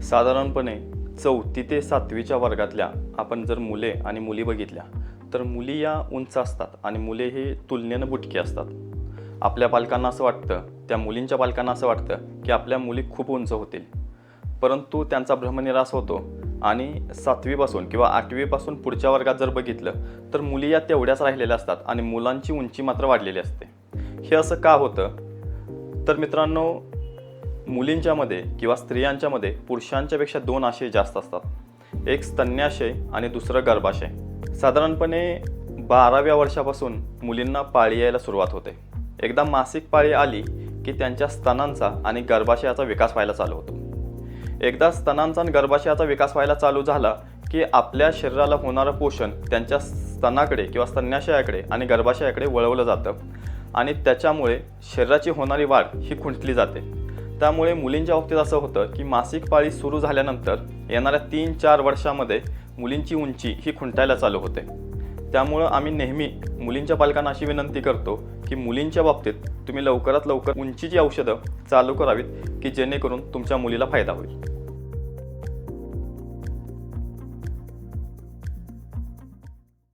साधारणपणे 4थी ते 7वीच्या वर्गातल्या आपण जर मुले आणि मुली बघितल्या तर मुली या उंच असतात आणि मुले हे तुलनेनं बुटकी असतात. आपल्या पालकांना असं वाटतं, त्या मुलींच्या पालकांना असं वाटतं की आपल्या मुली खूप उंच होतील, परंतु त्यांचा भ्रमनिरास होतो आणि 7वीपासून किंवा 8वीपासून पुढच्या वर्गात जर बघितलं तर मुली या तेवढ्याच राहिलेल्या असतात आणि मुलांची उंची मात्र वाढलेली असते. हे असं का होतं? तर मित्रांनो, मुलींच्यामध्ये किंवा स्त्रियांच्यामध्ये पुरुषांच्यापेक्षा 2 आशय जास्त असतात. एक स्तन्याशय आणि दुसरं गर्भाशय. साधारणपणे 12व्या वर्षापासून मुलींना पाळी यायला सुरुवात होते. एकदा मासिक पाळी आली की त्यांच्या स्तनांचा आणि गर्भाशयाचा विकास व्हायला चालू होतो. एकदा स्तनांचा आणि गर्भाशयाचा विकास व्हायला चालू झाला की आपल्या शरीराला होणारं पोषण त्यांच्या स्तनाकडे किंवा स्तन्याशयाकडे आणि गर्भाशयाकडे वळवलं जातं आणि त्याच्यामुळे शरीराची होणारी वाढ ही खुंटली जाते. त्यामुळे मुलींच्या बाबतीत असं होतं की मासिक पाळी सुरू झाल्यानंतर येणाऱ्या 3-4 वर्षामध्ये मुलींची उंची ही खुंटायला चालू होते. त्यामुळं आम्ही नेहमी मुलींच्या पालकांना अशी विनंती करतो की मुलींच्या बाबतीत तुम्ही लवकरात लवकर उंचीची औषधं चालू करावीत की जेणेकरून तुमच्या मुलीला फायदा होईल.